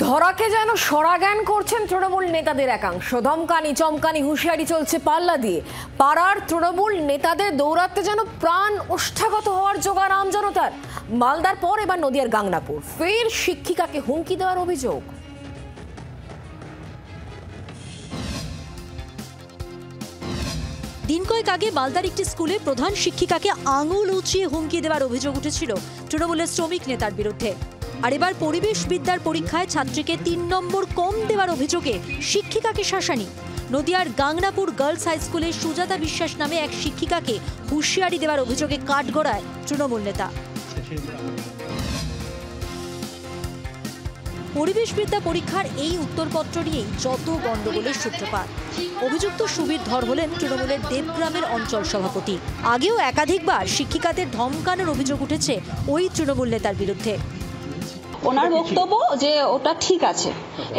ধরাকে যেন সরাজ্ঞান করছেন তৃণমূল নেতাদের একাংশ। ধমকানি চমকানি হুঁশিয়ারি চলছে পাল্লা দিয়ে। পাড়ার তৃণমূল নেতাদের দৌরাত্মে যেন প্রাণ ওষ্ঠাগত হওয়ার জোগাড় আমজনতার। মালদার পর এবার নদিয়ার গাংনাপুর, ফের শিক্ষিকাকে হুমকি দেওয়ার অভিযোগ। দিন কয়েক আগে মালদার একটি স্কুলে প্রধান শিক্ষিকাকে আঙুল উঁচিয়ে হুমকি দেওয়ার অভিযোগ উঠেছিল তৃণমূলের শ্রমিক নেতার বিরুদ্ধে। আর এবার পরিবেশ বিদ্যার পরীক্ষায় ছাত্রীকে ৩ নম্বর কম দেওয়ার অভিযোগে শিক্ষিকাকে শাসানি। নদিয়ার গাংনাপুর গার্লস হাই স্কুলে সুজাতা বিশ্বাস নামে এক শিক্ষিকাকে হুঁশিয়ারি দেওয়ার অভিযোগে কাঠগড়ায় তৃণমূল নেতা। পরিবেশ বিদ্যা পরীক্ষার এই উত্তরপত্র নিয়েই যত গণ্ডগোলের সূত্রপাত। অভিযুক্ত সুবীর ধর হলেন তৃণমূলের দেবগ্রামের অঞ্চল সভাপতি। আগেও একাধিকবার শিক্ষিকাদের ধমকানোর অভিযোগ উঠেছে ওই তৃণমূল নেতার বিরুদ্ধে। ওনার বক্তব্য যে ওটা ঠিক আছে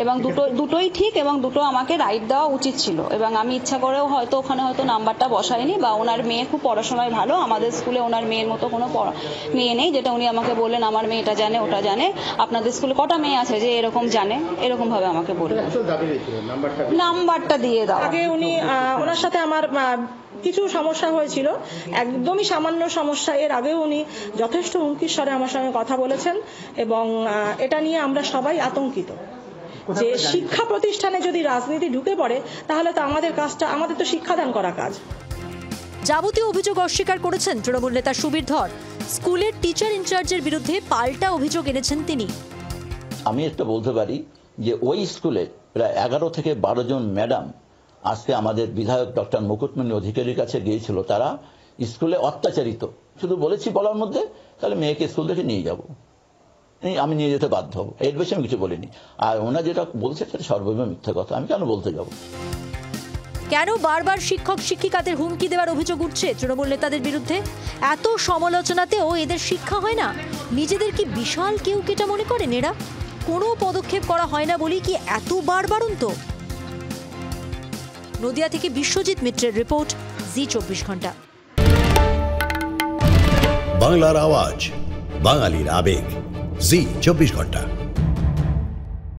এবং দুটোই ঠিক এবং দুটো আমাকে রাইট দেওয়া উচিত ছিল, এবং আমি ইচ্ছা করেও হয়তো ওখানে নাম্বারটা বসাইনি, বা ওনার মেয়ে খুব পড়াশোনায় ভালো, আমাদের স্কুলে ওনার মেয়ের মতো কোনো মেয়ে নেই, যেটা উনি আমাকে বললেন আমার মেয়ে এটা জানে ওটা জানে, আপনাদের স্কুলে কটা মেয়ে আছে যে এরকম জানে, এরকম ভাবে আমাকে বললেন। নাম্বারটা দিয়ে দাও। আগে উনি ওনার সাথে আমার কিছু সমস্যা হয়েছিল, একদমই সামান্য সমস্যা। এর আগেও উনি যথেষ্ট হুমকির স্বরে আমার সঙ্গে কথা বলেছেন, এবং এটা নিয়ে আমরা সবাই আতঙ্কিত যে শিক্ষা প্রতিষ্ঠানে যদি রাজনীতি ঢুকে পড়ে তাহলে তো আমাদের কাজটা, আমাদের তো শিক্ষাদান করা কাজ। যাবতীয় অভিযোগ অস্বীকার করেছেন তৃণমূল নেতা সুবীর ধর। স্কুলের টিচার ইনচার্জের বিরুদ্ধে পাল্টা অভিযোগ এনেছেন তিনি। আমি একটা বলতে পারি যে ওই স্কুলে প্রায় 11 থেকে 12 জন ম্যাডাম আজকে আমাদের বিধায়ক ডক্টর মুকুটমণি অধিকারীর কাছে গিয়েছিল। তারা স্কুলে অত্যাচারিত, শুধু বলেছি বলার মধ্যে তাহলে মেয়েকে স্কুল থেকে নিয়ে যাব, আমি নিয়ে যেতে বাধ্য হব, এর বেশি আমি কিছু বলিনি। আর ওনা যেটা বলছে সেটা সর্বৈব মিথ্যা কথা, আমি কেন বলতে যাব? কেন বারবার শিক্ষক শিক্ষিকাদের হুমকি দেওয়ার অভিযোগ উঠছে তৃণমূল নেতাদের বিরুদ্ধে? এত সমালোচনাতেও এদের শিক্ষা হয় না? নিজেদের কি বিশাল কেউ কেটা মনে করেন এরা? কোনো পদক্ষেপ করা হয় না বলেই কি এত বারবারন্ত? নদিয়া থেকে বিশ্বজিৎ মিত্রের রিপোর্ট, জি 24 ঘন্টা। বাংলার আওয়াজ, বাঙালির আবেগ, জি 24 ঘন্টা।